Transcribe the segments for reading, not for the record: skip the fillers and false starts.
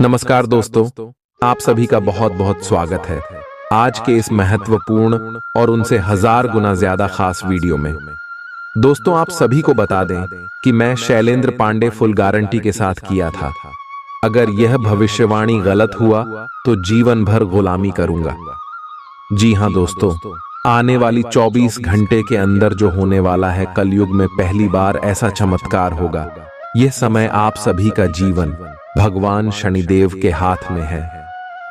नमस्कार दोस्तों, आप सभी का बहुत बहुत स्वागत है आज के इस महत्वपूर्ण और उनसे हजार गुना ज्यादा खास वीडियो में। दोस्तों, आप सभी को बता दें कि मैं शैलेंद्र पांडे फुल गारंटी के साथ किया था। अगर यह भविष्यवाणी गलत हुआ तो जीवन भर गुलामी करूंगा। जी हां दोस्तों, आने वाली 24 घंटे के अंदर जो होने वाला है, कलयुग में पहली बार ऐसा चमत्कार होगा। यह समय आप सभी का जीवन भगवान शनिदेव के हाथ में है।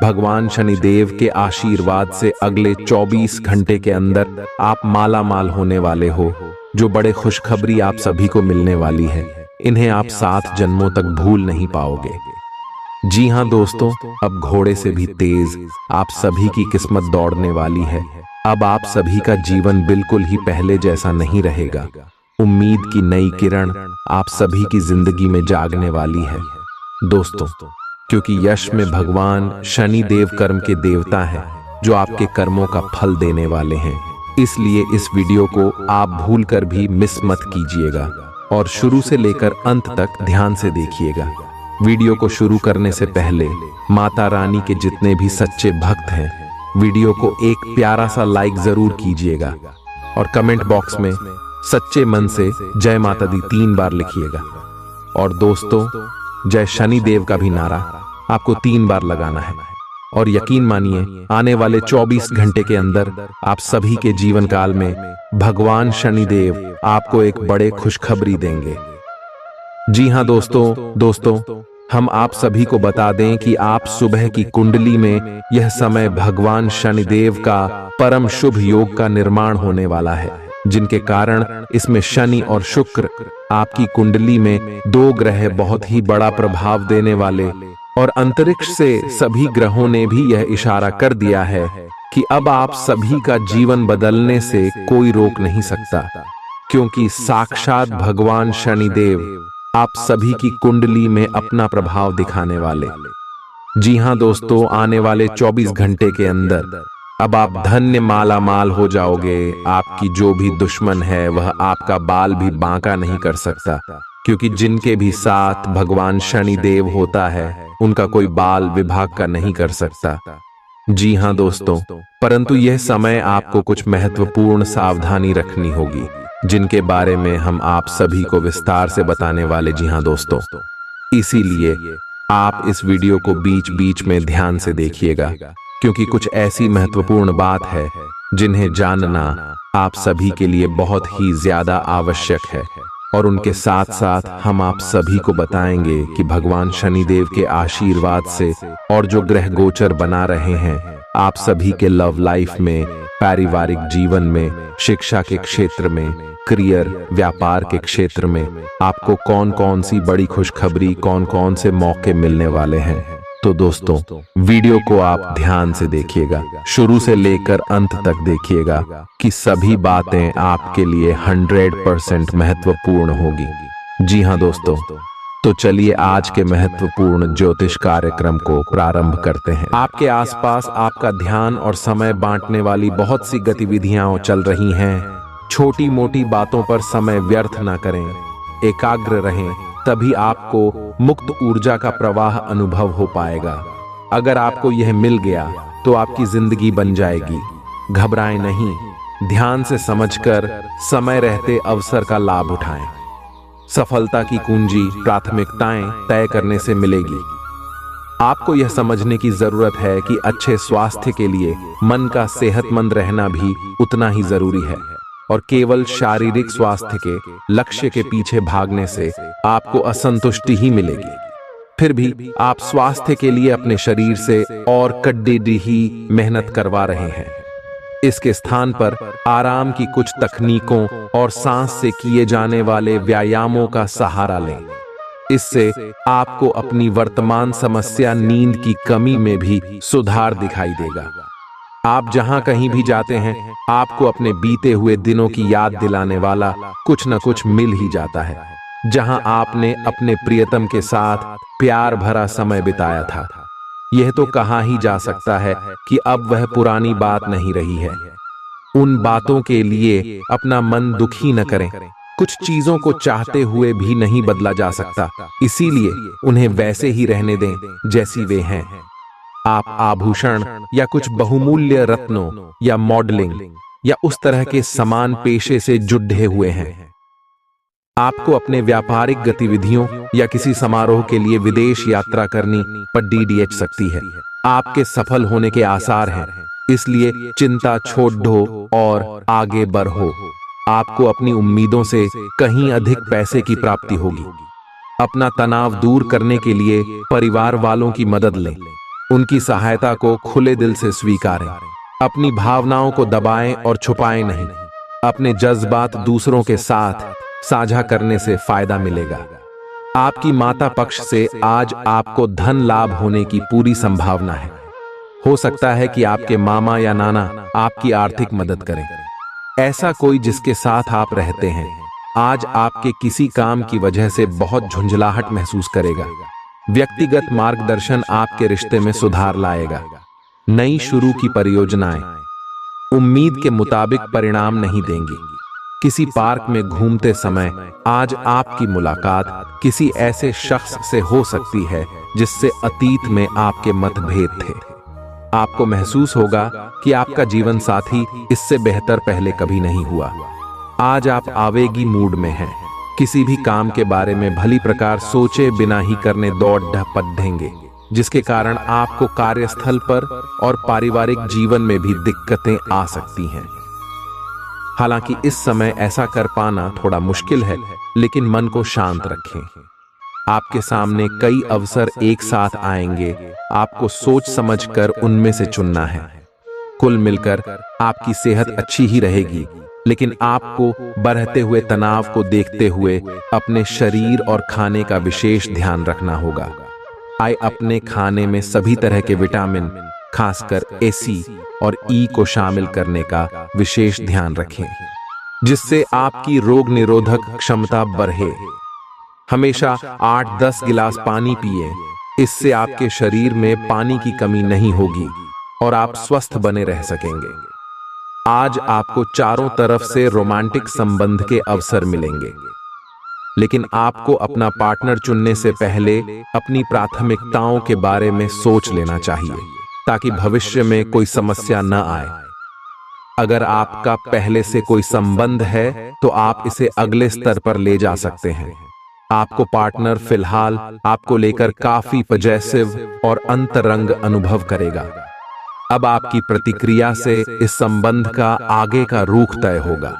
भगवान शनिदेव के आशीर्वाद से अगले 24 घंटे के अंदर आप माला माल होने वाले हो। जो बड़े खुशखबरी आप सभी को मिलने वाली है, इन्हें आप 7 जन्मों तक भूल नहीं पाओगे। जी हां दोस्तों, अब घोड़े से भी तेज आप सभी की किस्मत दौड़ने वाली है। अब आप सभी का जीवन बिल्कुल ही पहले जैसा नहीं रहेगा। उम्मीद की नई किरण आप सभी की जिंदगी में जागने वाली है दोस्तों, क्योंकि यश में भगवान शनि देव कर्म के देवता हैं, जो आपके कर्मों का फल देने वाले हैं। इसलिए इस वीडियो को आप भूलकर भी मिस मत कीजिएगा और शुरू से लेकर अंत तक ध्यान से देखिएगा। वीडियो को शुरू करने से पहले माता रानी के जितने भी सच्चे भक्त हैं, वीडियो को एक प्यारा सा लाइक जरूर कीजिएगा और कमेंट बॉक्स में सच्चे मन से जय माता दी 3 बार लिखिएगा। और दोस्तों, जय शनि देव का भी नारा आपको 3 बार लगाना है। और यकीन मानिए, आने वाले 24 घंटे के अंदर आप सभी के जीवन काल में भगवान शनि देव आपको एक बड़े खुशखबरी देंगे। जी हां दोस्तों, हम आप सभी को बता दें कि आप सुबह की कुंडली में यह समय भगवान शनिदेव का परम शुभ योग का निर्माण होने वाला है, जिनके कारण इसमें शनि और शुक्र आपकी कुंडली में 2 ग्रह बहुत ही बड़ा प्रभाव देने वाले। और अंतरिक्ष से सभी ग्रहों ने भी यह इशारा कर दिया है कि अब आप सभी का जीवन बदलने से कोई रोक नहीं सकता, क्योंकि साक्षात भगवान शनिदेव आप सभी की कुंडली में अपना प्रभाव दिखाने वाले। जी हां दोस्तों, आने वाले 24 घंटे के अंदर अब आप धन्य माला माल हो जाओगे। आपकी जो भी दुश्मन है, वह आपका बाल भी बांका नहीं कर सकता, क्योंकि जिनके भी साथ भगवान शनि देव होता है, उनका कोई बाल विभाग का नहीं कर सकता। जी हां दोस्तों, परंतु यह समय आपको कुछ महत्वपूर्ण सावधानी रखनी होगी, जिनके बारे में हम आप सभी को विस्तार से बताने वाले। जी हां दोस्तों, इसीलिए आप इस वीडियो को बीच बीच में ध्यान से देखिएगा, क्योंकि कुछ ऐसी महत्वपूर्ण बात है जिन्हें जानना आप सभी के लिए बहुत ही ज्यादा आवश्यक है। और उनके साथ साथ हम आप सभी को बताएंगे कि भगवान शनिदेव के आशीर्वाद से और जो ग्रह गोचर बना रहे हैं, आप सभी के लव लाइफ में, पारिवारिक जीवन में, शिक्षा के क्षेत्र में, करियर व्यापार के क्षेत्र में आपको कौन कौन सी बड़ी खुशखबरी, कौन कौन से मौके मिलने वाले हैं। तो दोस्तों, वीडियो को आप ध्यान से देखिएगा, शुरू से लेकर अंत तक देखिएगा कि सभी बातें आपके लिए 100% महत्वपूर्ण होगी। जी हां दोस्तों, तो चलिए आज के महत्वपूर्ण ज्योतिष कार्यक्रम को प्रारंभ करते हैं। आपके आसपास आपका ध्यान और समय बांटने वाली बहुत सी गतिविधियां चल रही हैं। छोटी मोटी बातों पर समय व्यर्थ ना करें, एकाग्र रहें, तभी आपको मुक्त ऊर्जा का प्रवाह अनुभव हो पाएगा। अगर आपको यह मिल गया तो आपकी जिंदगी बन जाएगी। घबराएं नहीं, ध्यान से समझकर समय रहते अवसर का लाभ उठाएं। सफलता की कुंजी प्राथमिकताएं तय करने से मिलेगी। आपको यह समझने की जरूरत है कि अच्छे स्वास्थ्य के लिए मन का सेहतमंद रहना भी उतना ही जरूरी है, और केवल शारीरिक स्वास्थ्य के लक्ष्य के पीछे भागने से आपको असंतुष्टि ही मिलेगी। फिर भी आप स्वास्थ्य के लिए अपने शरीर से और कड़िही मेहनत करवा रहे हैं। इसके स्थान पर आराम की कुछ तकनीकों और सांस से किए जाने वाले व्यायामों का सहारा लें। इससे आपको अपनी वर्तमान समस्या नींद की कमी में भी सुधार दिखाई देगा। आप जहां कहीं भी जाते हैं, आपको अपने बीते हुए दिनों की याद दिलाने वाला कुछ न कुछ मिल ही जाता है, जहां आपने अपने प्रियतम के साथ प्यार भरा समय बिताया था। यह तो कहा ही जा सकता है कि अब वह पुरानी बात नहीं रही है। उन बातों के लिए अपना मन दुखी न करें, कुछ चीजों को चाहते हुए भी नहीं बदला जा सकता, इसीलिए उन्हें वैसे ही रहने दें जैसी वे हैं। आप आभूषण या कुछ बहुमूल्य रत्नों या मॉडलिंग या उस तरह के समान पेशे से जुड़े हुए हैं। आपको अपने व्यापारिक गतिविधियों या किसी समारोह के लिए विदेश यात्रा करनी पर DDH सकती है। आपके सफल होने के आसार हैं, इसलिए चिंता छोड़ दो और आगे बढ़ो। आपको अपनी उम्मीदों से कहीं अधिक पैसे की प्राप्ति होगी। अपना तनाव दूर करने के लिए परिवार वालों की मदद लें, उनकी सहायता को खुले दिल से स्वीकारें। अपनी भावनाओं को दबाएं और छुपाएं नहीं। अपने जज्बात दूसरों के साथ साझा करने से फायदा मिलेगा। आपकी माता पक्ष से आज आपको धन लाभ होने की पूरी संभावना है। हो सकता है कि आपके मामा या नाना आपकी आर्थिक मदद करें। ऐसा कोई जिसके साथ आप रहते हैं आज आपके किसी काम की वजह से बहुत झुंझलाहट महसूस करेगा। व्यक्तिगत मार्गदर्शन आपके रिश्ते में सुधार लाएगा। नई शुरू की परियोजनाएं उम्मीद के मुताबिक परिणाम नहीं देंगी। किसी पार्क में घूमते समय आज आपकी मुलाकात किसी ऐसे शख्स से हो सकती है जिससे अतीत में आपके मतभेद थे। आपको महसूस होगा कि आपका जीवन साथी इससे बेहतर पहले कभी नहीं हुआ। आज आप आवेगी मूड में हैं। किसी भी काम के बारे में भली प्रकार सोचे बिना ही करने दौड़ ढपटेंगे, जिसके कारण आपको कार्यस्थल पर और पारिवारिक जीवन में भी दिक्कतें आ सकती हैं। हालांकि इस समय ऐसा कर पाना थोड़ा मुश्किल है, लेकिन मन को शांत रखें। आपके सामने कई अवसर एक साथ आएंगे, आपको सोच समझकर उनमें से चुनना है। कुल मिलकर आपकी सेहत अच्छी ही रहेगी, लेकिन आपको बढ़ते हुए तनाव को देखते हुए अपने शरीर और खाने का विशेष ध्यान रखना होगा। अपने खाने में सभी तरह के विटामिन, खासकर AC और E को शामिल करने का विशेष ध्यान रखें, जिससे आपकी रोग निरोधक क्षमता बढ़े। हमेशा 8-10 गिलास पानी पिएं, इससे आपके शरीर में पानी की कमी नहीं होगी और आप स्वस्थ बने रह सकेंगे। आज आपको चारों तरफ से रोमांटिक संबंध के अवसर मिलेंगे, लेकिन आपको अपना पार्टनर चुनने से पहले अपनी प्राथमिकताओं के बारे में सोच लेना चाहिए, ताकि भविष्य में कोई समस्या न आए। अगर आपका पहले से कोई संबंध है तो आप इसे अगले स्तर पर ले जा सकते हैं। आपको पार्टनर फिलहाल आपको लेकर काफी पॉजिटिव और अंतरंग अनुभव करेगा। अब आपकी प्रतिक्रिया से इस संबंध का आगे का रुख तय होगा।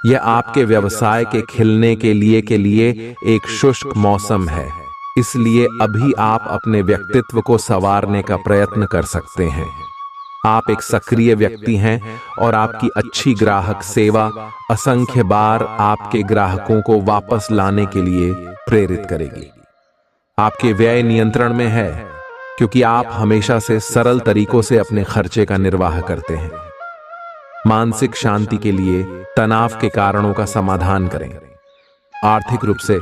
यह आपके व्यवसाय के खिलने के लिए एक शुष्क मौसम है, इसलिए अभी आप अपने व्यक्तित्व को संवारने का प्रयत्न कर सकते हैं। आप एक सक्रिय व्यक्ति हैं और आपकी अच्छी ग्राहक सेवा असंख्य बार आपके ग्राहकों को वापस लाने के लिए प्रेरित करेगी। आपके व्यय नियंत्रण में है, क्योंकि आप हमेशा से सरल तरीकों से अपने खर्चे का निर्वाह करते हैं। मानसिक शांति के लिए तनाव के कारणों का समाधान करें। आर्थिक रूप से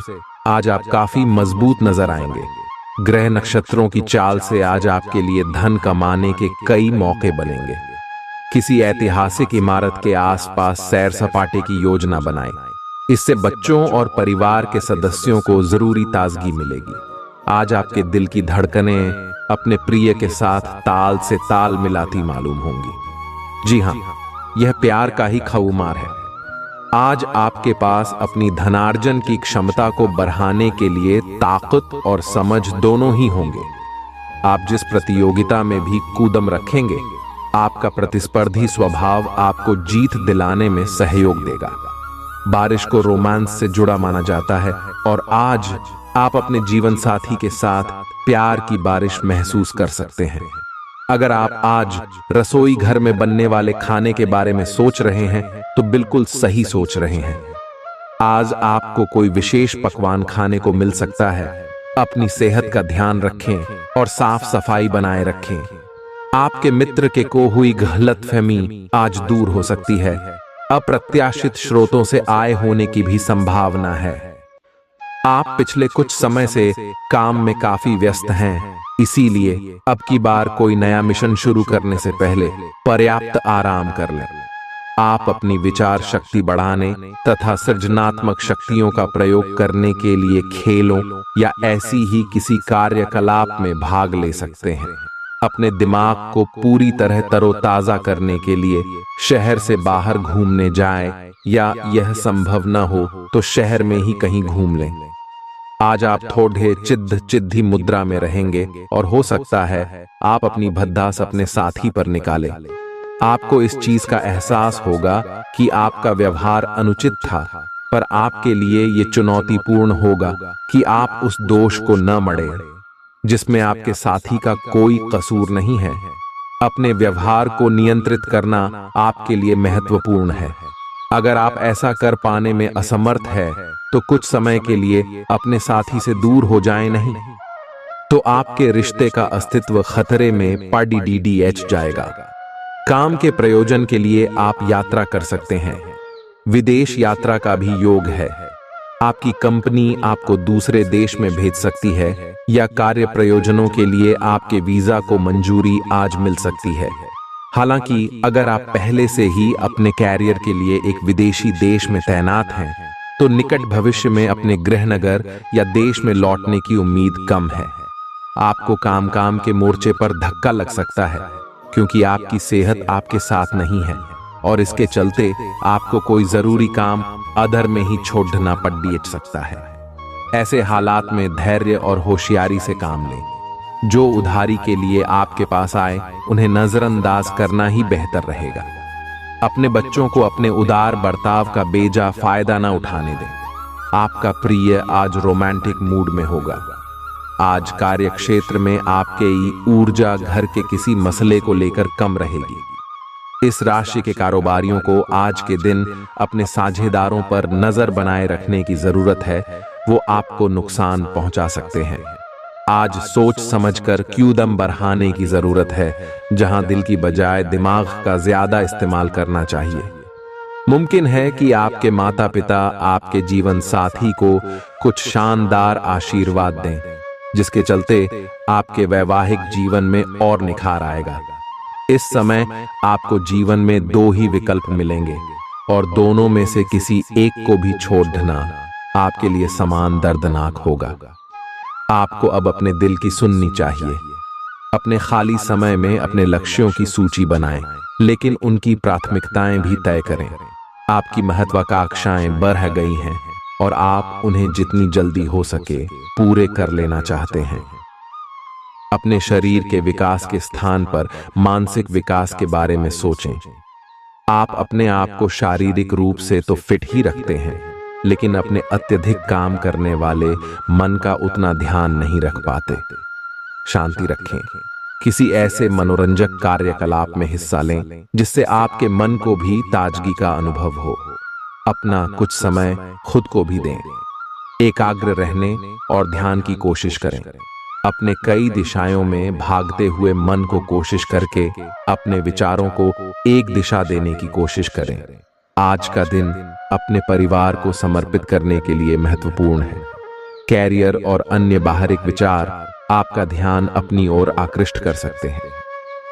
आज आप काफी मजबूत नजर आएंगे। ग्रह नक्षत्रों की चाल से आज आपके लिए धन कमाने के कई मौके बनेंगे। किसी ऐतिहासिक इमारत के आसपास सैर सपाटे की योजना बनाएं। इससे बच्चों और परिवार के सदस्यों को जरूरी ताजगी मिलेगी। आज आपके दिल की धड़कनें अपने प्रिय के साथ ताल से ताल मिलाती मालूम होंगी। जी हाँ, यह प्यार का ही खुमार है। आज आपके पास अपनी धनार्जन की क्षमता को बढ़ाने के लिए ताकत और समझ दोनों ही होंगे। आप जिस प्रतियोगिता में भी कूदम रखेंगे, आपका प्रतिस्पर्धी स्वभाव आपको जीत दिलाने में सहयोग देगा। बारिश को रोमांस से जुड़ा माना जाता है और आज आप अपने जीवन साथी के साथ प्यार की बारिश महसूस कर सकते हैं। अगर आप आज रसोई घर में बनने वाले खाने के बारे में सोच रहे हैं तो बिल्कुल सही सोच रहे हैं। आज आपको कोई विशेष पकवान खाने को मिल सकता है। अपनी सेहत का ध्यान रखें और साफ सफाई बनाए रखें। आपके मित्र के को हुई गलतफहमी आज दूर हो सकती है। अप्रत्याशित स्रोतों से आय होने की भी संभावना है। आप पिछले कुछ समय से काम में काफी व्यस्त हैं, इसीलिए अब की बार कोई नया मिशन शुरू करने से पहले पर्याप्त आराम कर लें। आप अपनी विचार शक्ति बढ़ाने तथा सृजनात्मक शक्तियों का प्रयोग करने के लिए खेलों या ऐसी ही किसी कार्यकलाप में भाग ले सकते हैं। अपने दिमाग को पूरी तरह तरोताजा करने के लिए शहर से बाहर घूमने जाएं, या यह संभव न हो तो शहर में ही कहीं घूम लें। आज आप थोड़े चिद्धी मुद्रा में रहेंगे और हो सकता है आप अपनी भद्दास अपने साथी पर निकालें। आपको इस चीज का एहसास होगा कि आपका व्यवहार अनुचित था, पर आपके लिए ये चुनौतीपूर्ण होगा कि आप उस दोष को न मढ़ें जिसमें आपके साथी का कोई कसूर नहीं है। अपने व्यवहार को नियंत्रित करना आपके लिए महत्वपूर्ण है। अगर आप ऐसा कर पाने में असमर्थ है तो कुछ समय के लिए अपने साथी से दूर हो जाएं नहीं, तो आपके रिश्ते का अस्तित्व खतरे में पड़ जाएगा। काम के प्रयोजन के लिए आप यात्रा कर सकते हैं। विदेश यात्रा का भी योग है। आपकी कंपनी आपको दूसरे देश में भेज सकती है या कार्य प्रयोजनों के लिए आपके वीजा को मंजूरी आज मिल सकती है। हालांकि अगर आप पहले से ही अपने कैरियर के लिए एक विदेशी देश में तैनात हैं, तो निकट भविष्य में अपने गृहनगर या देश में लौटने की उम्मीद कम है। आपको काम के मोर्चे पर धक्का लग सकता है क्योंकि आपकी सेहत आपके साथ नहीं है और इसके चलते आपको कोई जरूरी काम अधर में ही छोड़ना पड़ सकता है। ऐसे हालात में धैर्य और होशियारी से काम लें। जो उधारी के लिए आपके पास आए उन्हें नजरअंदाज करना ही बेहतर रहेगा। अपने बच्चों को अपने उदार बर्ताव का बेजा फायदा न उठाने दें। आपका प्रिय आज रोमांटिक मूड में होगा। आज कार्य क्षेत्र में आपकी ऊर्जा घर के किसी मसले को लेकर कम रहेगी। इस राशि के कारोबारियों को आज के दिन अपने साझेदारों पर नजर बनाए रखने की जरूरत है, वो आपको नुकसान पहुंचा सकते हैं। आज सोच समझकर क्यूदम बढ़ाने की जरूरत है, जहां दिल की बजाय दिमाग का ज्यादा इस्तेमाल करना चाहिए। मुमकिन है कि आपके माता पिता आपके जीवन साथी को कुछ शानदार आशीर्वाद दें, जिसके चलते आपके वैवाहिक जीवन में और निखार आएगा। इस समय आपको जीवन में दो ही विकल्प मिलेंगे और दोनों में से किसी एक को भी छोड़ना आपके लिए समान दर्दनाक होगा। आपको अब अपने दिल की सुननी चाहिए। अपने खाली समय में अपने लक्ष्यों की सूची बनाएं, लेकिन उनकी प्राथमिकताएं भी तय करें। आपकी महत्वाकांक्षाएं बढ़ गई हैं और आप उन्हें जितनी जल्दी हो सके पूरे कर लेना चाहते हैं। अपने शरीर के विकास के स्थान पर मानसिक विकास के बारे में सोचें। आप अपने आप को शारीरिक रूप से तो फिट ही रखते हैं, लेकिन अपने अत्यधिक काम करने वाले मन का उतना ध्यान नहीं रख पाते। शांति रखें। किसी ऐसे मनोरंजक कार्यकलाप में हिस्सा लें जिससे आपके मन को भी ताजगी का अनुभव हो। अपना कुछ समय खुद को भी दें। एकाग्र रहने और ध्यान की कोशिश करें। अपने कई दिशाओं में भागते हुए मन को कोशिश करके अपने विचारों को एक दिशा देने की कोशिश करें। आज का दिन अपने परिवार को समर्पित करने के लिए महत्वपूर्ण है। कैरियर और अन्य बाहरिक विचार आपका ध्यान अपनी ओर आकृष्ट कर सकते हैं।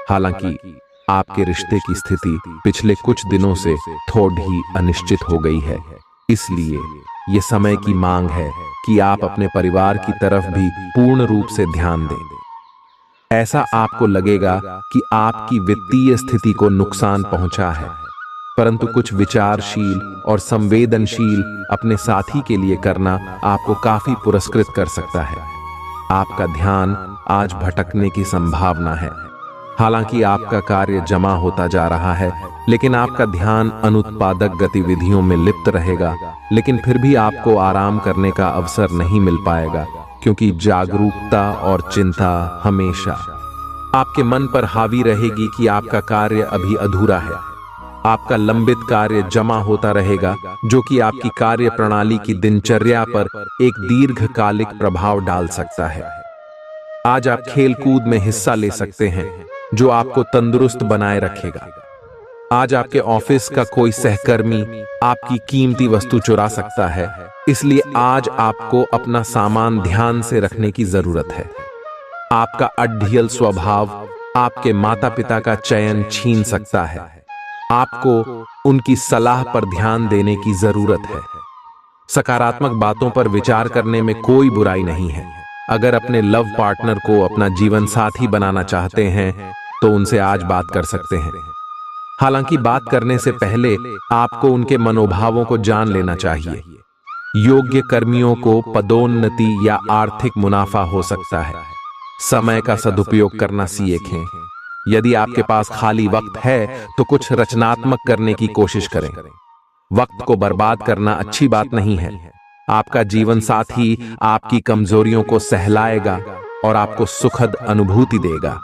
हालांकि आपके रिश्ते की स्थिति पिछले कुछ दिनों से थोड़ी अनिश्चित हो गई है, इसलिए ये समय की मांग है कि आप अपने परिवार की तरफ भी पूर्ण रूप से ध्यान दें। ऐसा आपको लगेगा कि आपकी वित्तीय स्थिति को नुकसान पहुंचा है, परंतु कुछ विचारशील और संवेदनशील अपने साथी के लिए करना आपको काफी पुरस्कृत कर सकता है। आपका ध्यान आज भटकने की संभावना है। हालांकि आपका कार्य जमा होता जा रहा है, लेकिन आपका ध्यान अनुत्पादक गतिविधियों में लिप्त रहेगा। लेकिन फिर भी आपको आराम करने का अवसर नहीं मिल पाएगा, क्योंकि जागरूकता और चिंता हमेशा आपके मन पर हावी रहेगी कि आपका कार्य अभी अधूरा है। आपका लंबित कार्य जमा होता रहेगा, जो कि आपकी कार्य प्रणाली की दिनचर्या पर एक दीर्घकालिक प्रभाव डाल सकता है। आज आप खेलकूद में हिस्सा ले सकते हैं, जो आपको तंदुरुस्त बनाए रखेगा। आज आपके ऑफिस का कोई सहकर्मी आपकी कीमती वस्तु चुरा सकता है, इसलिए आज आपको अपना सामान ध्यान से रखने की जरूरत है। आपका अड्ढियल स्वभाव आपके माता पिता का चयन छीन सकता है। आपको उनकी सलाह पर ध्यान देने की जरूरत है। सकारात्मक बातों पर विचार करने में कोई बुराई नहीं है। अगर अपने लव पार्टनर को अपना जीवन साथी बनाना चाहते हैं तो उनसे आज बात कर सकते हैं। हालांकि बात करने से पहले आपको उनके मनोभावों को जान लेना चाहिए। योग्य कर्मियों को पदोन्नति या आर्थिक मुनाफा हो सकता है। समय का सदुपयोग करना सीखें। यदि आपके पास खाली वक्त है तो कुछ रचनात्मक करने की कोशिश करें। वक्त को बर्बाद करना अच्छी बात नहीं है। आपका जीवन साथी आपकी कमजोरियों को सहलाएगा और आपको सुखद अनुभूति देगा।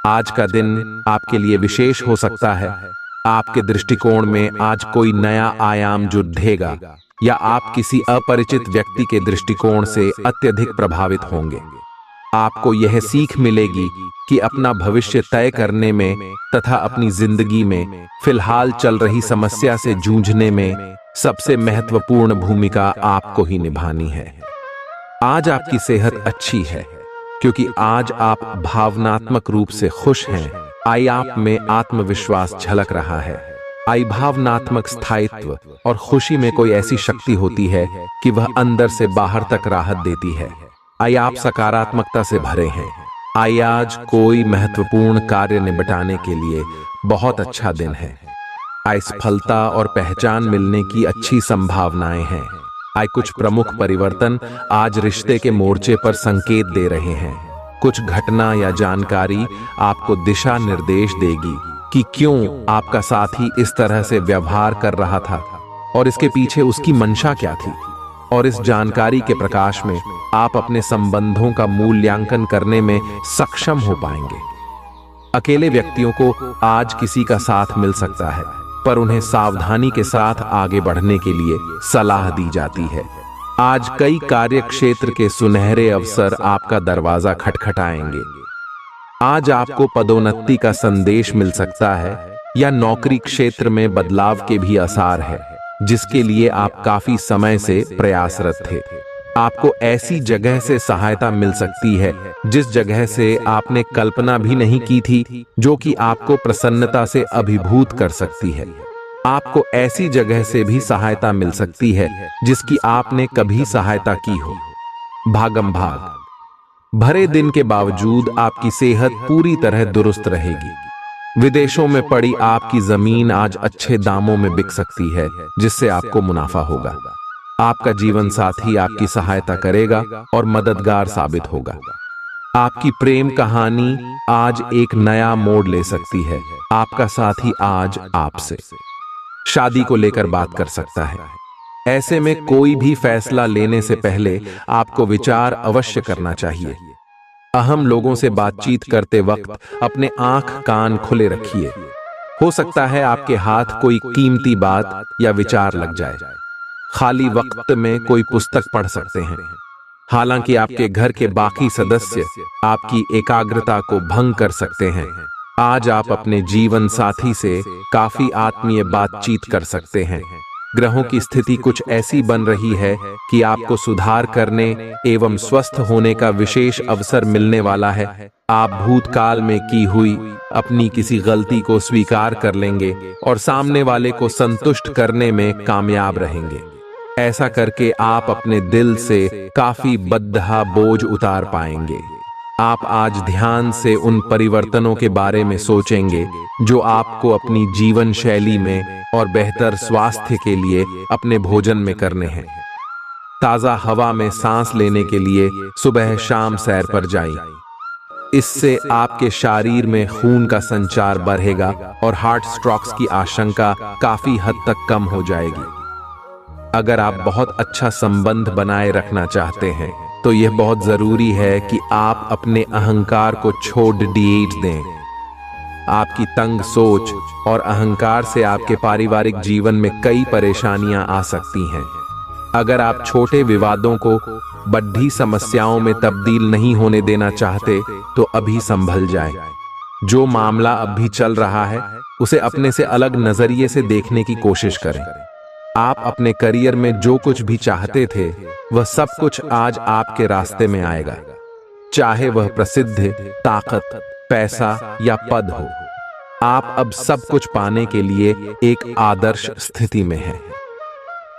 आज का दिन आपके लिए विशेष हो सकता है। आपके दृष्टिकोण में आज कोई नया आयाम जुड़ेगा या आप किसी अपरिचित व्यक्ति के दृष्टिकोण से अत्यधिक प्रभावित होंगे। आपको यह सीख मिलेगी कि अपना भविष्य तय करने में तथा अपनी जिंदगी में फिलहाल चल रही समस्या से जूझने में सबसे महत्वपूर्ण भूमिका आपको ही निभानी है। आज आपकी सेहत अच्छी है क्योंकि आज आप भावनात्मक रूप से खुश हैं। आई आप में आत्मविश्वास झलक रहा है। आई भावनात्मक स्थायित्व और खुशी में कोई ऐसी शक्ति होती है कि वह अंदर से बाहर तक राहत देती है। आई आप सकारात्मकता से भरे हैं। आई आज कोई महत्वपूर्ण कार्य निपटाने के लिए बहुत अच्छा दिन है। आई सफलता और पहचान मिलने की अच्छी संभावनाएं हैं। आई कुछ प्रमुख परिवर्तन आज रिश्ते के मोर्चे पर संकेत दे रहे हैं। कुछ घटना या जानकारी आपको दिशा निर्देश देगी कि क्यों आपका साथी इस तरह से व्यवहार कर रहा था और इसके पीछे उसकी मंशा क्या थी। और इस जानकारी के प्रकाश में आप अपने संबंधों का मूल्यांकन करने में सक्षम हो पाएंगे। अकेले व्यक्तियों को आज किसी का साथ मिल सकता है, पर उन्हें सावधानी के साथ आगे बढ़ने के लिए सलाह दी जाती है। आज कई कार्य क्षेत्र के सुनहरे अवसर आपका दरवाजा खटखटाएंगे। आज आपको पदोन्नति का संदेश मिल सकता है या नौकरी क्षेत्र में बदलाव के भी आसार है, जिसके लिए आप काफी समय से प्रयासरत थे। आपको ऐसी जगह से सहायता मिल सकती है जिस जगह से आपने कल्पना भी नहीं की थी, जो कि आपको प्रसन्नता से अभिभूत कर सकती है। आपको ऐसी जगह से भी सहायता मिल सकती है जिसकी आपने कभी सहायता की हो। भागम भाग भरे दिन के बावजूद आपकी सेहत पूरी तरह दुरुस्त रहेगी। विदेशों में पड़ी आपकी जमीन आज अच्छे दामों में बिक सकती है, जिससे आपको मुनाफा होगा। आपका जीवन साथी आपकी सहायता करेगा और मददगार साबित होगा। आपकी प्रेम कहानी आज एक नया मोड़ ले सकती है। आपका साथी आज आपसे शादी को लेकर बात कर सकता है। ऐसे में कोई भी फैसला लेने से पहले आपको विचार अवश्य करना चाहिए। अहम लोगों से बातचीत करते वक्त अपने आंख कान खुले रखिए। हो सकता है आपके हाथ कोई कीमती बात या विचार लग जाए। खाली वक्त में कोई पुस्तक पढ़ सकते हैं। हालांकि आपके घर के बाकी सदस्य आपकी एकाग्रता को भंग कर सकते हैं। आज आप अपने जीवन साथी से काफी आत्मीय बातचीत कर सकते हैं। ग्रहों की स्थिति कुछ ऐसी बन रही है कि आपको सुधार करने एवं स्वस्थ होने का विशेष अवसर मिलने वाला है। आप भूतकाल में की हुई अपनी किसी गलती को स्वीकार कर लेंगे और सामने वाले को संतुष्ट करने में कामयाब रहेंगे। ऐसा करके आप अपने दिल से काफी बद्धा बोझ उतार पाएंगे। आप आज ध्यान से उन परिवर्तनों के बारे में सोचेंगे जो आपको अपनी जीवन शैली में और बेहतर स्वास्थ्य के लिए अपने भोजन में करने हैं। ताजा हवा में सांस लेने के लिए सुबह शाम सैर पर जाइए। इससे आपके शरीर में खून का संचार बढ़ेगा और हार्ट स्ट्रोक्स की आशंका काफी हद तक कम हो जाएगी। अगर आप बहुत अच्छा संबंध बनाए रखना चाहते हैं तो यह बहुत जरूरी है कि आप अपने अहंकार को छोड़ दें। आपकी तंग सोच और अहंकार से आपके पारिवारिक जीवन में कई परेशानियां आ सकती हैं। अगर आप छोटे विवादों को बड़ी समस्याओं में तब्दील नहीं होने देना चाहते तो अभी संभल जाएं। जो मामला अब भी चल रहा है उसे अपने से अलग नजरिए से देखने की कोशिश करें। आप अपने करियर में जो कुछ भी चाहते थे वह सब कुछ आज आपके रास्ते में आएगा, चाहे वह प्रसिद्ध, ताकत, पैसा या पद हो। आप अब सब कुछ पाने के लिए एक आदर्श स्थिति में हैं।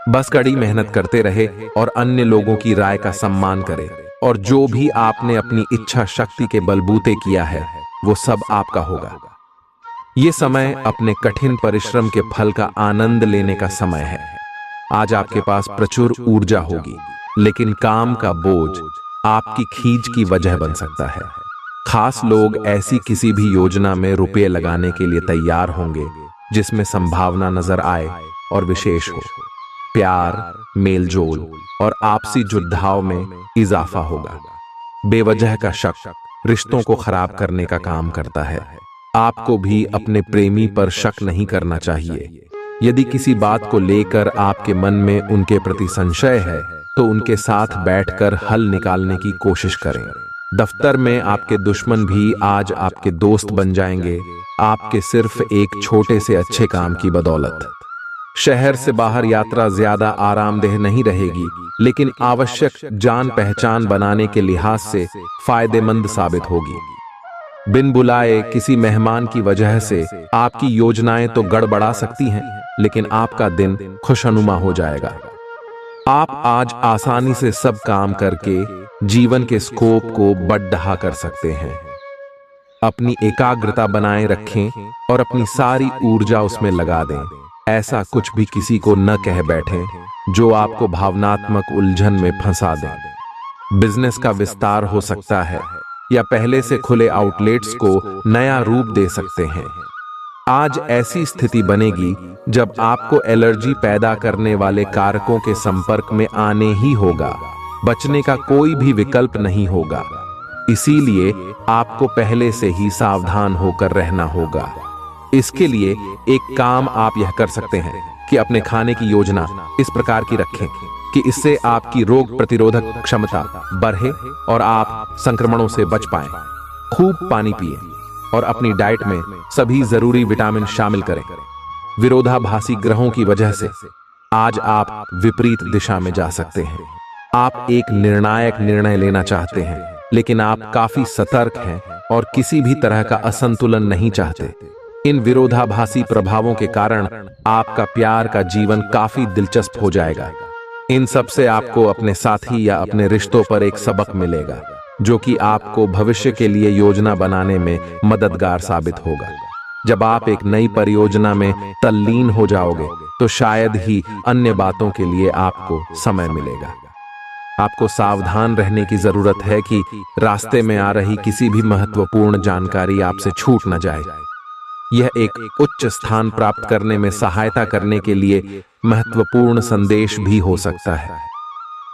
बस कड़ी मेहनत करते रहे और अन्य लोगों की राय का सम्मान करें, और जो भी आपने अपनी इच्छा शक्ति के बलबूते किया है वो सब आपका होगा। ये समय अपने कठिन परिश्रम के फल का आनंद लेने का समय है। आज आपके पास प्रचुर ऊर्जा होगी, लेकिन काम का बोझ आपकी खींच की वजह बन सकता है। खास लोग ऐसी किसी भी योजना में रुपए लगाने के लिए तैयार होंगे जिसमें संभावना नजर आए और विशेष हो। प्यार, मेलजोल और आपसी जुड़ाव में इजाफा होगा। बेवजह का शक रिश्तों को खराब करने का काम करता है। आपको भी अपने प्रेमी पर शक नहीं करना चाहिए। यदि किसी बात को लेकर आपके मन में उनके प्रति संशय है तो उनके साथ बैठकर हल निकालने की कोशिश करें। दफ्तर में आपके दुश्मन भी आज आपके दोस्त बन जाएंगे, आपके सिर्फ एक छोटे से अच्छे काम की बदौलत। शहर से बाहर यात्रा ज्यादा आरामदेह नहीं रहेगी, लेकिन आवश्यक जान पहचान बनाने के लिहाज से फायदेमंद साबित होगी। बिन बुलाए किसी मेहमान की वजह से आपकी योजनाएं तो गड़बड़ा सकती हैं, लेकिन आपका दिन खुशनुमा हो जाएगा। आप आज आसानी से सब काम करके जीवन के स्कोप को बढ़ा कर सकते हैं। अपनी एकाग्रता बनाए रखें और अपनी सारी ऊर्जा उसमें लगा दें। ऐसा कुछ भी किसी को न कह बैठें जो आपको भावनात्मक उलझन में फंसा दें। बिजनेस का विस्तार हो सकता है या पहले से खुले आउटलेट्स को नया रूप दे सकते हैं। आज ऐसी स्थिति बनेगी जब आपको एलर्जी पैदा करने वाले कारकों के संपर्क में आने ही होगा। बचने का कोई भी विकल्प नहीं होगा। इसीलिए आपको पहले से ही सावधान होकर रहना होगा। इसके लिए एक काम आप यह कर सकते हैं कि अपने खाने की योजना इस प्रकार की रखें कि इससे आपकी रोग प्रतिरोधक क्षमता बढ़े और आप संक्रमणों से बच पाएं। खूब पानी पिएं और अपनी डाइट में सभी जरूरी विटामिन शामिल करें। विरोधाभासी ग्रहों की वजह से आज आप विपरीत दिशा में जा सकते हैं। आप एक निर्णायक निर्णय लेना चाहते हैं, लेकिन आप काफी सतर्क हैं और किसी भी तरह का असंतुलन नहीं चाहते। इन विरोधाभासी प्रभावों के कारण आपका प्यार का जीवन काफी दिलचस्प हो जाएगा। इन सब से आपको अपने साथी या अपने रिश्तों पर एक सबक मिलेगा जो कि आपको भविष्य के लिए योजना बनाने में मददगार साबित होगा। जब आप एक नई परियोजना में तल्लीन हो जाओगे तो शायद ही अन्य बातों के लिए आपको समय मिलेगा। आपको सावधान रहने की जरूरत है कि रास्ते में आ रही किसी भी महत्वपूर्ण जानकारी आपसे छूट न जाए। यह एक उच्च स्थान प्राप्त करने में सहायता करने के लिए महत्वपूर्ण संदेश भी हो सकता है।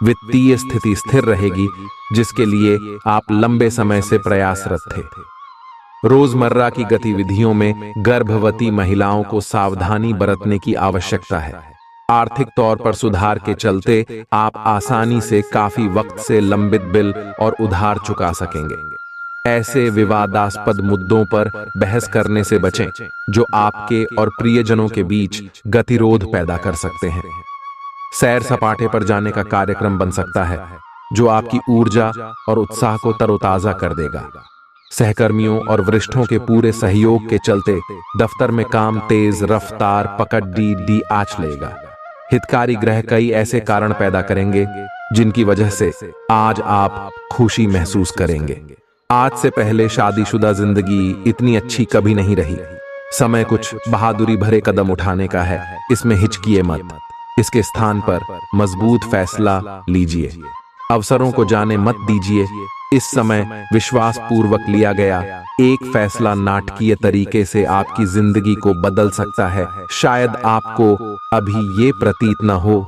वित्तीय स्थिति स्थिर रहेगी जिसके लिए आप लंबे समय से प्रयासरत थे। रोजमर्रा की गतिविधियों में गर्भवती महिलाओं को सावधानी बरतने की आवश्यकता है। आर्थिक तौर पर सुधार के चलते आप आसानी से काफी वक्त से लंबित बिल और उधार चुका सकेंगे। ऐसे विवादास्पद मुद्दों पर बहस करने से बचें जो आपके और प्रियजनों के बीच गतिरोध पैदा कर सकते हैं। सैर सपाटे पर जाने का कार्यक्रम बन सकता है जो आपकी ऊर्जा और उत्साह को तरोताजा कर देगा। सहकर्मियों और वरिष्ठों के पूरे सहयोग के चलते दफ्तर में काम तेज रफ्तार पकड़ डी आंच लेगा। हितकारी ग्रह कई ऐसे कारण पैदा करेंगे जिनकी वजह से आज आप खुशी महसूस करेंगे। आज से पहले शादीशुदा जिंदगी इतनी अच्छी कभी नहीं रही। समय कुछ बहादुरी भरे कदम उठाने का है, इसमें हिचकिए मत। इसके स्थान पर मजबूत फैसला लीजिए। अवसरों को जाने मत दीजिए। इस समय विश्वास पूर्वक लिया गया एक फैसला नाटकीय तरीके से आपकी जिंदगी को बदल सकता है। शायद आपको अभी ये प्रतीत न हो,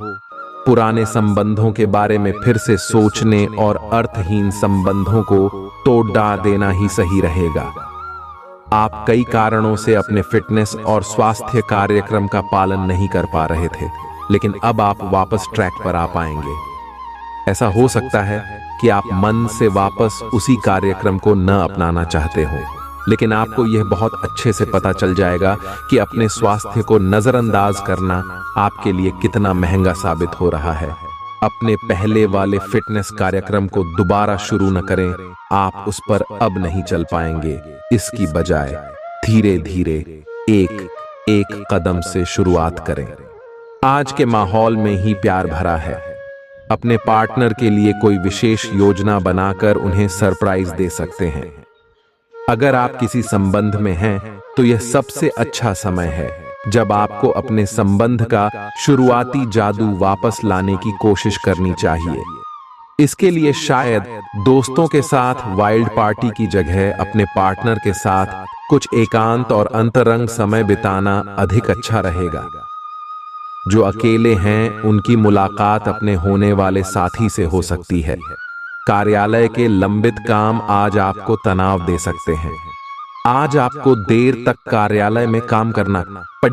पुराने संबंधों के बारे में फिर से सोचने और अर्थहीन संबंधों को तोड़ देना ही सही रहेगा। आप कई कारणों से अपने फिटनेस और स्वास्थ्य कार्यक्रम का पालन नहीं कर पा रहे थे, लेकिन अब आप वापस ट्रैक पर आ पाएंगे। ऐसा हो सकता है कि आप मन से वापस उसी कार्यक्रम को न अपनाना चाहते हो, लेकिन आपको यह बहुत अच्छे से पता चल जाएगा कि अपने स्वास्थ्य को नजरअंदाज करना आपके लिए कितना महंगा साबित हो रहा है। अपने पहले वाले फिटनेस कार्यक्रम को दोबारा शुरू न करें। आप उस पर अब नहीं चल पाएंगे। इसकी बजाय धीरे धीरे एक एक कदम से शुरुआत करें। आज के माहौल में ही प्यार भरा है। अपने पार्टनर के लिए कोई विशेष योजना बनाकर उन्हें सरप्राइज दे सकते हैं। अगर आप किसी संबंध में हैं तो यह सबसे अच्छा समय है जब आपको अपने संबंध का शुरुआती जादू वापस लाने की कोशिश करनी चाहिए। इसके लिए शायद दोस्तों के साथ वाइल्ड पार्टी की जगह अपने पार्टनर के साथ कुछ एकांत और अंतरंग समय बिताना अधिक अच्छा रहेगा। जो अकेले हैं उनकी मुलाकात अपने होने वाले साथी से हो सकती है। कार्यालय के लंबित काम आज आपको तनाव दे सकते हैं। आज आपको देर तक कार्यालय में काम करना पड़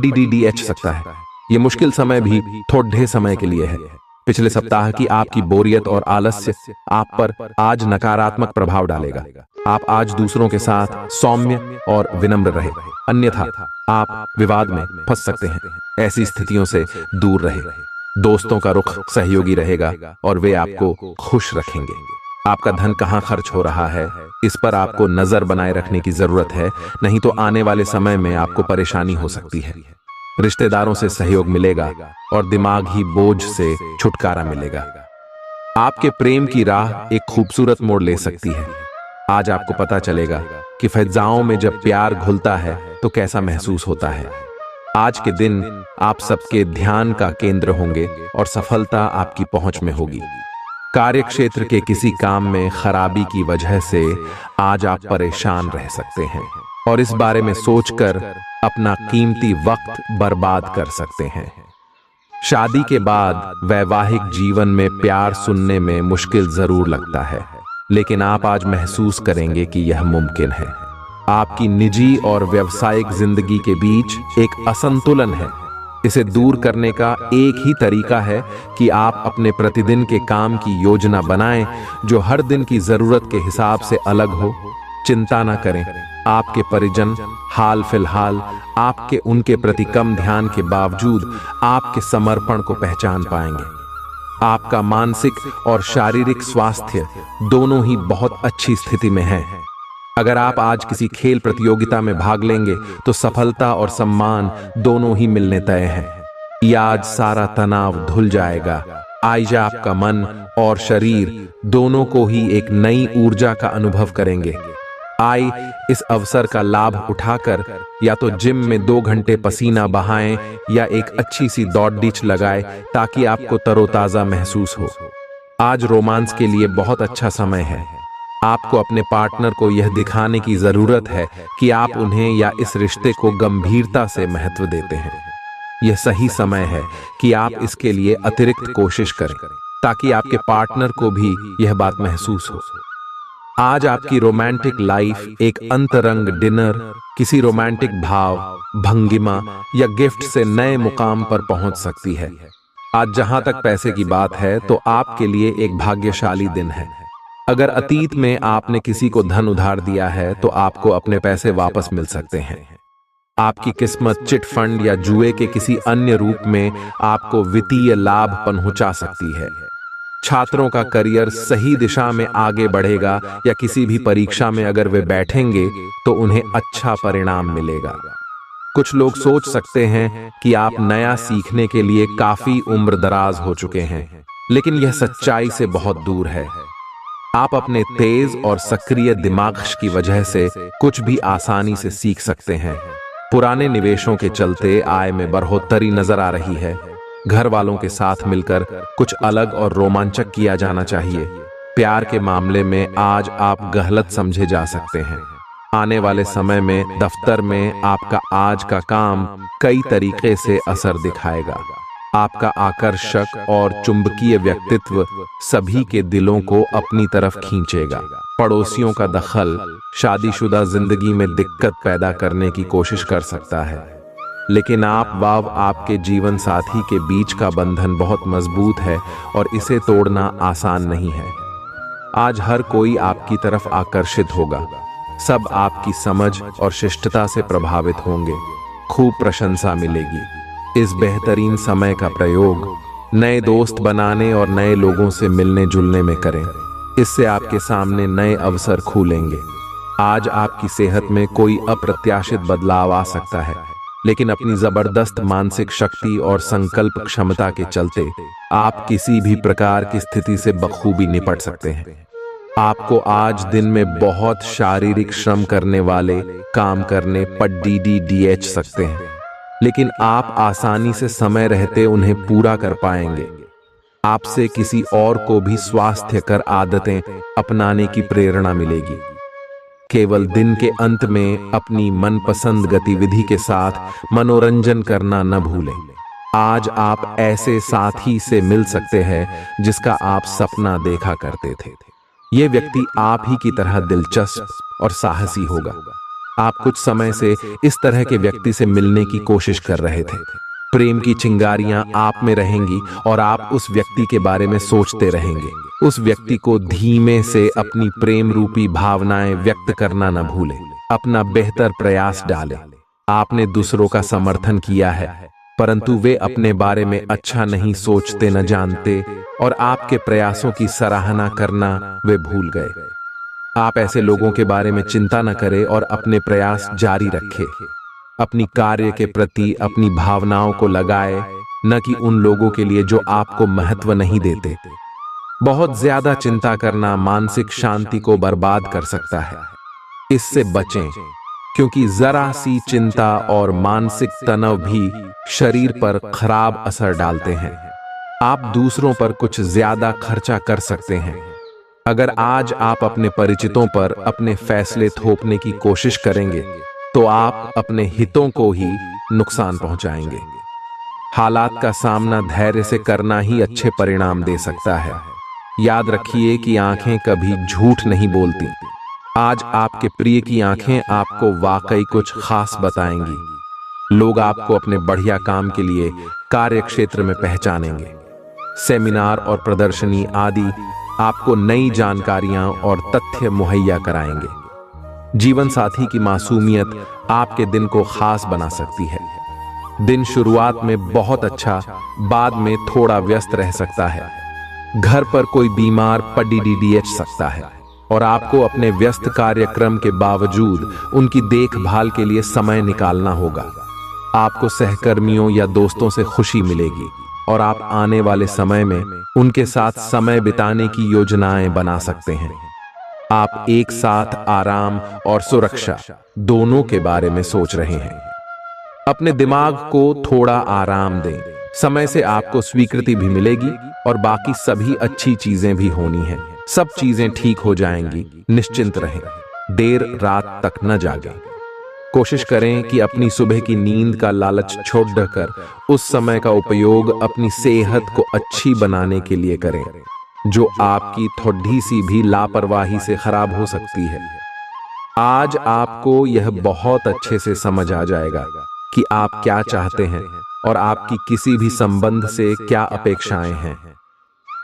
सकता है। ये मुश्किल समय भी थोड़े समय के लिए है। पिछले सप्ताह की आपकी बोरियत और आलस्य आप पर आज नकारात्मक प्रभाव डालेगा। आप आज दूसरों के साथ सौम्य और विनम्र रहे, अन्यथा आप विवाद में फंस सकते हैं। ऐसी स्थितियों से दूर रहे। दोस्तों का रुख सहयोगी रहेगा और वे आपको खुश रखेंगे। आपका धन कहाँ खर्च हो रहा है, इस पर आपको नजर बनाए रखने की जरूरत है, नहीं तो आने वाले समय में आपको परेशानी हो सकती है। रिश्तेदारों से सहयोग मिलेगा और दिमागी बोझ से छुटकारा मिलेगा। आपके प्रेम की राह एक खूबसूरत मोड़ ले सकती है। आज आपको पता चलेगा कि फ़िज़ाओं में जब प्यार घुलता है तो कैसा महसूस होता है। आज के दिन आप सबके ध्यान का केंद्र होंगे और सफलता आपकी पहुंच में होगी। कार्यक्षेत्र के किसी काम में खराबी की वजह से आज आप परेशान रह सकते हैं और इस बारे में सोचकर अपना कीमती वक्त बर्बाद कर सकते हैं। शादी के बाद वैवाहिक जीवन में प्यार सुनने में मुश्किल जरूर लगता है, लेकिन आप आज महसूस करेंगे कि यह मुमकिन है। आपकी निजी और व्यावसायिक जिंदगी के बीच एक असंतुलन है। इसे दूर करने का एक ही तरीका है कि आप अपने प्रतिदिन के काम की योजना बनाएं जो हर दिन की जरूरत के हिसाब से अलग हो। चिंता न करें, आपके परिजन हाल फिलहाल आपके उनके प्रति कम ध्यान के बावजूद आपके समर्पण को पहचान पाएंगे। आपका मानसिक और शारीरिक स्वास्थ्य दोनों ही बहुत अच्छी स्थिति में है। अगर आप आज किसी खेल प्रतियोगिता में भाग लेंगे तो सफलता और सम्मान दोनों ही मिलने तय हैं। यह आज सारा तनाव धुल जाएगा। आज आपका मन और शरीर दोनों को ही एक नई ऊर्जा का अनुभव करेंगे। आई इस अवसर का लाभ उठाकर या तो जिम में 2 घंटे पसीना बहाएं या एक अच्छी सी दौड़-डीच लगाएं ताकि आपको तरोताजा महसूस हो। आज रोमांस के लिए बहुत अच्छा समय है। आपको अपने पार्टनर को यह दिखाने की जरूरत है कि आप उन्हें या इस रिश्ते को गंभीरता से महत्व देते हैं। यह सही समय है कि आप इसके लिए अतिरिक्त कोशिश करें ताकि आपके पार्टनर को भी यह बात महसूस हो। आज आपकी रोमांटिक लाइफ एक अंतरंग डिनर, किसी रोमांटिक भाव, भंगिमा या गिफ्ट से नए मुकाम पर पहुंच सकती है। आज जहां तक पैसे की बात है तो आपके लिए एक भाग्यशाली दिन है। अगर अतीत में आपने किसी को धन उधार दिया है तो आपको अपने पैसे वापस मिल सकते हैं। आपकी किस्मत चिट फंड या जुए के किसी अन्य रूप में आपको वित्तीय लाभ पहुंचा सकती है। छात्रों का करियर सही दिशा में आगे बढ़ेगा या किसी भी परीक्षा में अगर वे बैठेंगे तो उन्हें अच्छा परिणाम मिलेगा। कुछ लोग सोच सकते हैं कि आप नया सीखने के लिए काफी उम्र दराज हो चुके हैं, लेकिन यह सच्चाई से बहुत दूर है। आप अपने तेज और सक्रिय दिमाग की वजह से कुछ भी आसानी से सीख सकते हैं। पुराने निवेशों के चलते आय में बढ़ोतरी नजर आ रही है। घर वालों के साथ मिलकर कुछ अलग और रोमांचक किया जाना चाहिए। प्यार के मामले में आज आप गलत समझे जा सकते हैं। आने वाले समय में दफ्तर में आपका आज का काम कई तरीके से असर दिखाएगा। आपका आकर्षक और चुंबकीय व्यक्तित्व सभी के दिलों को अपनी तरफ खींचेगा। पड़ोसियों का दखल शादीशुदा जिंदगी में दिक्कत पैदा करने की कोशिश कर सकता है, लेकिन आपके जीवन साथी के बीच का बंधन बहुत मजबूत है और इसे तोड़ना आसान नहीं है। आज हर कोई आपकी तरफ आकर्षित होगा। सब आपकी समझ और शिष्टता से प्रभावित होंगे। खूब प्रशंसा मिलेगी। इस बेहतरीन समय का प्रयोग नए दोस्त बनाने और नए लोगों से मिलने जुलने में करें। इससे आपके सामने नए अवसर खुलेंगे। आज आपकी सेहत में कोई अप्रत्याशित बदलाव आ सकता है, लेकिन अपनी जबरदस्त मानसिक शक्ति और संकल्प क्षमता के चलते आप किसी भी प्रकार की स्थिति से बखूबी निपट सकते हैं। आपको आज दिन में बहुत शारीरिक श्रम करने वाले काम करने पर DDDH सकते हैं, लेकिन आप आसानी से समय रहते उन्हें पूरा कर पाएंगे। आपसे किसी और को भी स्वास्थ्यकर आदतें अपनाने की प्रेरणा मिलेगी। केवल दिन के अंत में अपनी मनपसंद गतिविधि के साथ मनोरंजन करना न भूलें। आज आप ऐसे साथी से मिल सकते हैं जिसका आप सपना देखा करते थे। ये व्यक्ति आप ही की तरह दिलचस्प और साहसी होगा। आप कुछ समय से इस तरह के व्यक्ति से मिलने की कोशिश कर रहे थे। प्रेम की चिंगारियां आप में रहेंगी और आप उस व्यक्ति के बारे में सोचते रहेंगे। उस व्यक्ति को धीमे से अपनी प्रेम रूपी भावनाएं व्यक्त करना न भूलें। अपना बेहतर प्रयास डालें। आपने दूसरों का समर्थन किया है, परंतु वे अपने बारे में अच्छा नहीं सोचते, न जानते, और आपके प्रयासों की सराहना करना वे भूल गए। आप ऐसे लोगों के बारे में चिंता न करें और अपने प्रयास जारी रखें। अपनी कार्य के प्रति अपनी भावनाओं को लगाए, न कि उन लोगों के लिए जो आपको महत्व नहीं देते। बहुत ज्यादा चिंता करना मानसिक शांति को बर्बाद कर सकता है। इससे बचें, क्योंकि जरा सी चिंता और मानसिक तनाव भी शरीर पर खराब असर डालते हैं। आप दूसरों पर कुछ ज्यादा खर्चा कर सकते हैं। अगर आज आप अपने परिचितों पर अपने फैसले थोपने की कोशिश करेंगे तो आप अपने हितों को ही नुकसान पहुंचाएंगे। हालात का सामना धैर्य से करना ही अच्छे परिणाम दे सकता है। याद रखिए कि आंखें कभी झूठ नहीं बोलती। आज आपके प्रिय की आंखें आपको वाकई कुछ खास बताएंगी। लोग आपको अपने बढ़िया काम के लिए कार्य क्षेत्र में पहचानेंगे। सेमिनार और प्रदर्शनी आदि आपको नई जानकारियां और तथ्य मुहैया कराएंगे। जीवन साथी की मासूमियत आपके दिन को खास बना सकती है। दिन शुरुआत में बहुत अच्छा, बाद में थोड़ा व्यस्त रह सकता है। घर पर कोई बीमार पड़ DDDH सकता है और आपको अपने व्यस्त कार्यक्रम के बावजूद उनकी देखभाल के लिए समय निकालना होगा। आपको सहकर्मियों या दोस्तों से खुशी मिलेगी और आप आने वाले समय में उनके साथ समय बिताने की योजनाएं बना सकते हैं। आप एक साथ आराम और सुरक्षा दोनों के बारे में सोच रहे हैं। अपने दिमाग को थोड़ा आराम दें। समय से आपको स्वीकृति भी मिलेगी और बाकी सभी अच्छी चीजें भी होनी हैं। सब चीजें ठीक हो जाएंगी, निश्चिंत रहें। देर रात तक न जागें। कोशिश करें कि अपनी सुबह की नींद का लालच छोड़कर उस समय का उपयोग अपनी सेहत को अच्छी बनाने के लिए करें, जो आपकी थोड़ी सी भी लापरवाही से खराब हो सकती है। आज आपको यह बहुत अच्छे से समझ आ जाएगा कि आप क्या चाहते हैं और आपकी किसी भी संबंध से क्या अपेक्षाएं हैं।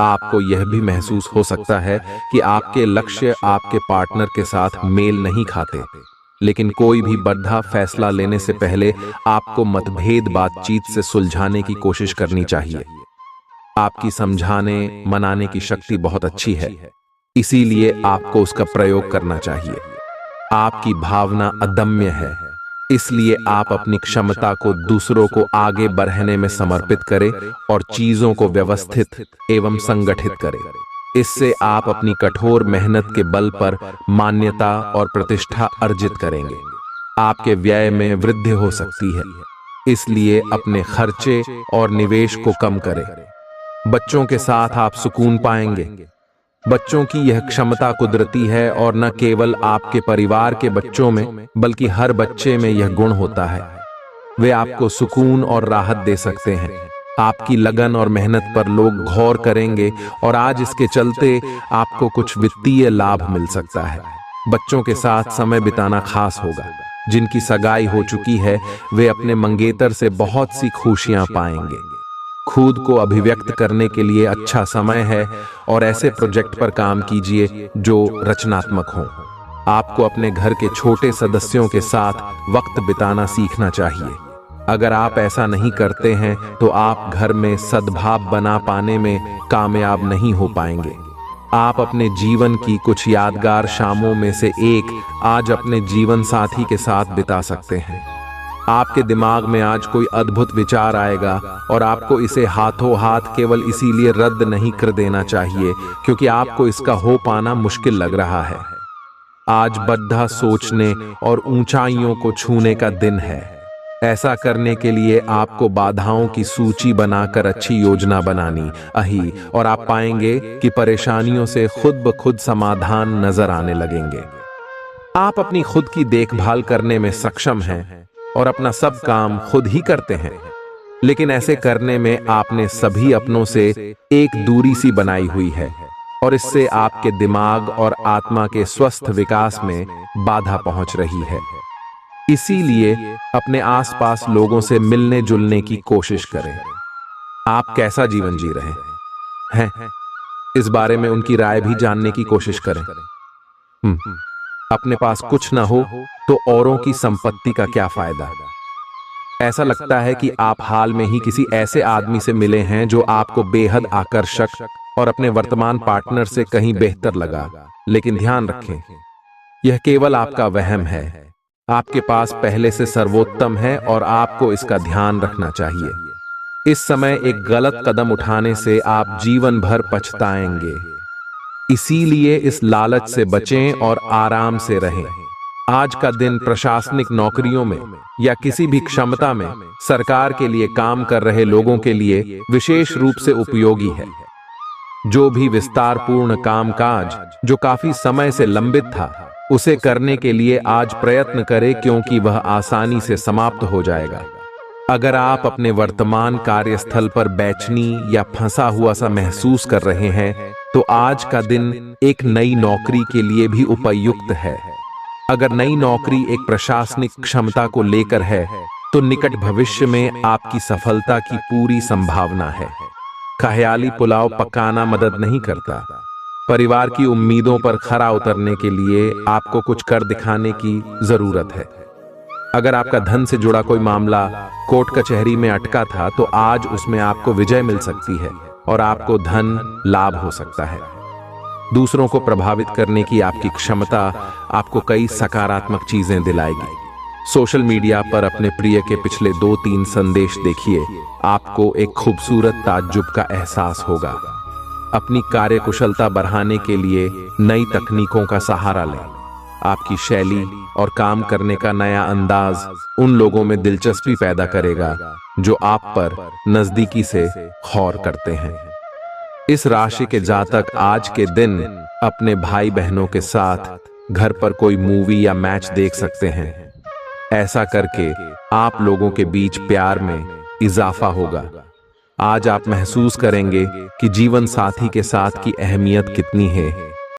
आपको यह भी महसूस हो सकता है कि आपके लक्ष्य आपके पार्टनर के साथ मेल नहीं खाते, लेकिन कोई भी बड़ा फैसला लेने से पहले आपको मतभेद बातचीत से सुलझाने की कोशिश करनी चाहिए। आपकी समझाने मनाने की शक्ति बहुत अच्छी है, इसीलिए आपको उसका प्रयोग करना चाहिए। आपकी भावना अदम्य है, इसलिए आप अपनी क्षमता को दूसरों को आगे बढ़ने में समर्पित करें और चीजों को व्यवस्थित एवं संगठित करें। इससे आप अपनी कठोर मेहनत के बल पर मान्यता और प्रतिष्ठा अर्जित करेंगे। आपके व्यय में वृद्धि हो सकती है, इसलिए अपने खर्चे और निवेश को कम करें। बच्चों के साथ आप सुकून पाएंगे। बच्चों की यह क्षमता कुदरती है और न केवल आपके परिवार के बच्चों में बल्कि हर बच्चे में यह गुण होता है। वे आपको सुकून और राहत दे सकते हैं। आपकी लगन और मेहनत पर लोग गौर करेंगे और आज इसके चलते आपको कुछ वित्तीय लाभ मिल सकता है। बच्चों के साथ समय बिताना खास होगा। जिनकी सगाई हो चुकी है वे अपने मंगेतर से बहुत सी खुशियां पाएंगे। खुद को अभिव्यक्त करने के लिए अच्छा समय है और ऐसे प्रोजेक्ट पर काम कीजिए जो रचनात्मक हो। आपको अपने घर के छोटे सदस्यों के साथ वक्त बिताना सीखना चाहिए। अगर आप ऐसा नहीं करते हैं तो आप घर में सद्भाव बना पाने में कामयाब नहीं हो पाएंगे। आप अपने जीवन की कुछ यादगार शामों में से एक आज अपने जीवन साथी के साथ बिता सकते हैं। आपके दिमाग में आज कोई अद्भुत विचार आएगा और आपको इसे हाथों हाथ केवल इसीलिए रद्द नहीं कर देना चाहिए क्योंकि आपको इसका हो पाना मुश्किल लग रहा है। आज बड़ा सोचने और ऊंचाइयों को छूने का दिन है। ऐसा करने के लिए आपको बाधाओं की सूची बनाकर अच्छी योजना बनानी और आप पाएंगे कि परेशानियों से खुद ब खुद समाधान नजर आने लगेंगे। आप अपनी खुद की देखभाल करने में सक्षम हैं और अपना सब काम खुद ही करते हैं, लेकिन ऐसे करने में आपने सभी अपनों से एक दूरी सी बनाई हुई है और इससे आपके दिमाग और आत्मा के स्वस्थ विकास में बाधा पहुंच रही है। इसीलिए अपने आसपास लोगों से मिलने जुलने की कोशिश करें। आप कैसा जीवन जी रहे हैं, इस बारे में उनकी राय भी जानने की कोशिश करें। अपने पास कुछ ना हो तो औरों की संपत्ति का क्या फायदा। ऐसा लगता है कि आप हाल में ही किसी ऐसे आदमी से मिले हैं जो आपको बेहद आकर्षक और अपने वर्तमान पार्टनर से कहीं बेहतर लगा, लेकिन ध्यान रखें, यह केवल आपका वहम है। आपके पास पहले से सर्वोत्तम है और आपको इसका ध्यान रखना चाहिए। इस समय एक गलत कदम उठाने से आप जीवन भर पछताएंगे। इसीलिए इस लालच से बचें और आराम से रहें। आज का दिन प्रशासनिक नौकरियों में या किसी भी क्षमता में सरकार के लिए काम कर रहे लोगों के लिए विशेष रूप से उपयोगी है। जो भी विस्तारपूर्ण कामकाज जो काफी समय से लंबित था, उसे करने के लिए आज प्रयत्न करें क्योंकि वह आसानी से समाप्त हो जाएगा। अगर आप अपने वर्तमान कार्यस्थल पर बेचैनी या फंसा हुआ सा महसूस कर रहे हैं, तो आज का दिन एक नई नौकरी के लिए भी उपयुक्त है। अगर नई नौकरी एक प्रशासनिक क्षमता को लेकर है, तो निकट भविष्य में आपकी सफलता की पूरी संभावना है। ख्याली पुलाव पकाना मदद नहीं करता। परिवार की उम्मीदों पर खरा उतरने के लिए आपको कुछ कर दिखाने की जरूरत है। अगर आपका धन से जुड़ा कोई मामला कोर्ट कचहरी में अटका था, तो आज उसमें आपको विजय मिल सकती है और आपको धन लाभ हो सकता है। दूसरों को प्रभावित करने की आपकी क्षमता आपको कई सकारात्मक चीजें दिलाएगी। सोशल मीडिया पर अपने प्रिय के पिछले 2-3 संदेश देखिए, आपको एक खूबसूरत ताज्जुब का एहसास होगा। अपनी कार्यकुशलता बढ़ाने के लिए नई तकनीकों का सहारा लें। आपकी शैली और काम करने का नया अंदाज उन लोगों में दिलचस्पी पैदा करेगा जो आप पर नजदीकी से गौर करते हैं। इस राशि के जातक आज के दिन अपने भाई बहनों के साथ घर पर कोई मूवी या मैच देख सकते हैं। ऐसा करके आप लोगों के बीच प्यार में इजाफा होगा। आज आप महसूस करेंगे कि जीवन साथी के साथ की अहमियत कितनी है